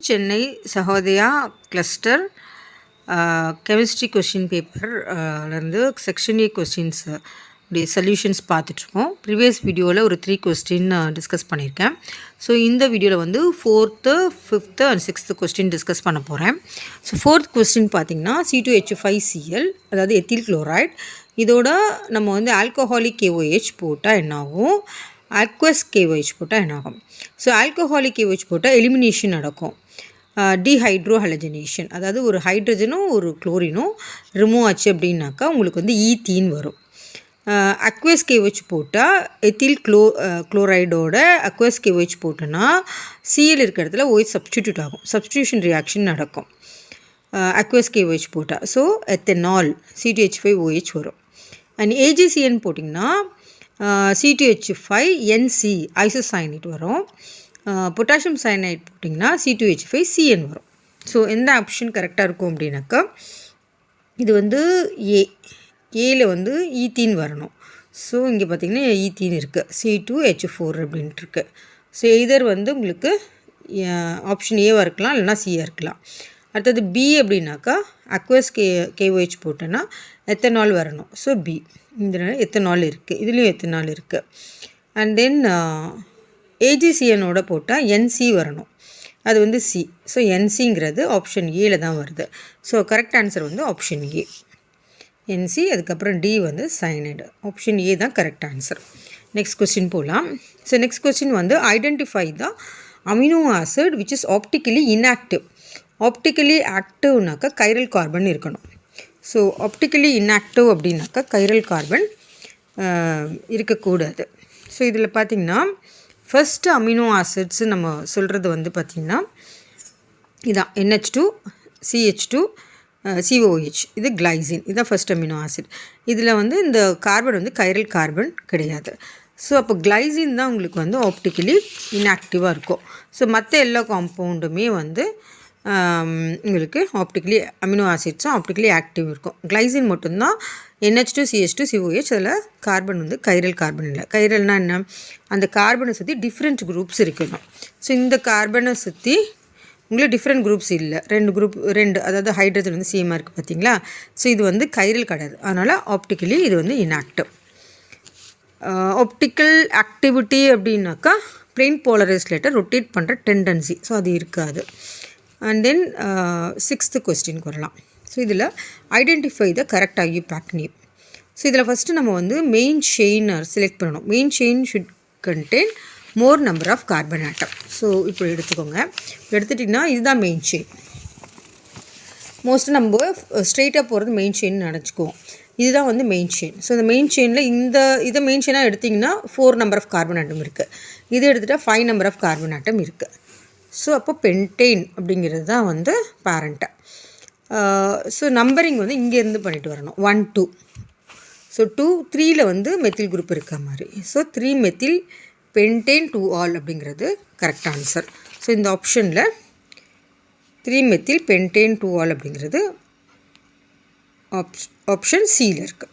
Chennai Sahodaya cluster chemistry question பேப்பர்லேருந்து section A questions உடைய solutions பார்த்துட்ருக்கோம். ப்ரீவியஸ் வீடியோவில் ஒரு 3 கொஸ்டின் டிஸ்கஸ் பண்ணியிருக்கேன். ஸோ இந்த வீடியோவில் வந்து 4th, 5th and 6th question discuss பண்ண போகிறேன். ஸோ 4th கொஸ்டின் பார்த்திங்கன்னா C2H5Cl, அதாவது எத்தில் குளோரைட். இதோட நம்ம வந்து ஆல்கஹாலிக் KOH போட்டால் என்னாகும், அக்வஸ் KOH போட்டால் என்னாகும். ஸோ ஆல்கஹாலிக் KOH போட்டால் எலிமினேஷன் நடக்கும். டீஹைட்ரோஹலஜனேஷன், அதாவது ஒரு ஹைட்ரஜனும் ஒரு குளோரினும் ரிமூவ் ஆச்சு அப்படின்னாக்கா உங்களுக்கு வந்து ஈத்தீன் வரும். அக்வஸ் KOH போட்டால் எத்தில் குளோரைடோட அக்வஸ் KOH போட்டோன்னா Cl இருக்கிற இடத்துல OH சப்ஸ்டிடியூட் ஆகும், சப்ஸ்டிடியூஷன் ரியாக்ஷன் நடக்கும் அக்வஸ் KOH போட்டால். ஸோ எத்தனால் C2H5OH வரும். அண்ட் AgCN போட்டிங்கன்னா C2H5NC ஐசோசைனேட் வரும். பொட்டாசியம் சயனைட் போட்டிங்கன்னா C2H5CN வரும். ஸோ எந்த ஆப்ஷன் கரெக்டாக இருக்கும் அப்படின்னாக்கா இது வந்து ஏல வந்து ஈத்தீன் வரணும். ஸோ இங்கே பார்த்திங்கன்னா ஈத்தீன் இருக்குது, C2H4 அப்படின்ட்டு இருக்குது. ஸோ எய்தர் வந்து உங்களுக்கு ஆப்ஷன் ஏவாக இருக்கலாம், இல்லைனா சியாக இருக்கலாம். அடுத்தது பி அப்படின்னாக்கா அக்வஸ் KOH போட்டோன்னா எத்தனால் வரணும். ஸோ பி, இந்த எத்தனால் இருக்குது, இதுலேயும் எத்தனால் இருக்குது. அண்ட் தென் AgCNோட போட்டால் NC வரணும், அது வந்து சி. ஸோ NCங்கிறது ஆப்ஷன் ஏல தான் வருது. ஸோ கரெக்ட் ஆன்சர் வந்து ஆப்ஷன் ஏ, NC. அதுக்கப்புறம் டி வந்து சயனைடு. ஆப்ஷன் ஏ தான் கரெக்ட் ஆன்சர். நெக்ஸ்ட் கொஸ்டின் போகலாம். ஸோ நெக்ஸ்ட் கொஸ்டின் வந்து identify the amino acid which is optically inactive. Optically ஆக்டிவ்னாக்கா கைரல் கார்பன் இருக்கணும். ஸோ ஆப்டிக்கலி இன்ஆக்டிவ் அப்படின்னாக்கா chiral carbon இருக்கக்கூடாது. ஸோ இதில் பார்த்திங்கன்னா ஃபஸ்ட்டு அமினோ ஆசிட்ஸு நம்ம சொல்கிறது வந்து பார்த்திங்கன்னா இதான் NH2 CH2 COH, இது கிளைசின், இதுதான் ஃபஸ்ட் அமினோ ஆசிட். இதில் வந்து இந்த கார்பன் வந்து கைரல் கார்பன் கிடையாது. ஸோ அப்போ கிளைசின் தான் உங்களுக்கு வந்து ஆப்டிக்கலி இன்ஆக்டிவாக இருக்கும். ஸோ மற்ற எல்லா காம்பவுண்டுமே வந்து உங்களுக்கு ஆப்டிக்கலி அமினோ ஆசிட்ஸும் ஆப்டிக்கலி ஆக்டிவ் இருக்கும். கிளைசின் மட்டும்தான் NH2 CH2 COH, அதில் கார்பன் வந்து கைரல் கார்பன் இல்லை. கைரல்னால் என்ன, அந்த கார்பனை சுற்றி டிஃப்ரெண்ட் குரூப்ஸ் இருக்கணும். ஸோ இந்த கார்பனை சுற்றி உங்களுக்கு டிஃப்ரெண்ட் குரூப்ஸ் இல்லை, ரெண்டு, அதாவது ஹைட்ரஜன் வந்து சேமாக இருக்குது பார்த்தீங்களா. ஸோ இது வந்து கைரல் கிடையாது, அதனால் ஆப்டிக்கலி இது வந்து இன்ஆக்டிவ். ஆப்டிக்கல் ஆக்டிவிட்டி அப்படின்னாக்கா பிளெயின் போலரைஸ்லேட்டர் ரொட்டேட் பண்ணுற டெண்டன்சி, ஸோ அது இருக்காது. அண்ட் தென் 6th கொஸ்டினுக்கு வரலாம். ஸோ இதில் identify the correct IUPAC name. So இதில் ஃபஸ்ட்டு நம்ம வந்து மெயின் செயினை செலக்ட் பண்ணணும். Main chain should contain more number of carbon atom. So இப்போ எடுத்துக்கோங்க. எடுத்துட்டிங்கன்னா இதுதான் மெயின் செயின். மோஸ்ட்டாக நம்ம ஸ்ட்ரெயிட்டாக போகிறது மெயின் செயின் நினச்சிக்குவோம். இதுதான் வந்து மெயின் செயின். ஸோ இந்த மெயின் செயினில் இதை மெயின் செயினாக எடுத்திங்கன்னா 4 நம்பர் ஆஃப் கார்பன் ஆட்டம் இருக்குது. இது எடுத்துகிட்டால் 5 நம்பர் ஆஃப் கார்பன் ஆட்டம் இருக்குது. ஸோ அப்போ பென்டேன் அப்படிங்கிறது தான் வந்து பேரண்ட்டை. ஸோ நம்பரிங் வந்து இங்கேருந்து பண்ணிட்டு வரணும், 1 2. ஸோ 2 3ல் வந்து மெத்தில் குரூப் இருக்க மாதிரி. ஸோ 3 மெத்தில் பென்டேன் 2 ஆல் அப்படிங்கிறது கரெக்ட் ஆன்சர். ஸோ இந்த ஆப்ஷனில் 3 மெத்தில் பென்டேன் 2 ஆல் அப்படிங்கிறது ஆப்ஷன் சியில் இருக்குது.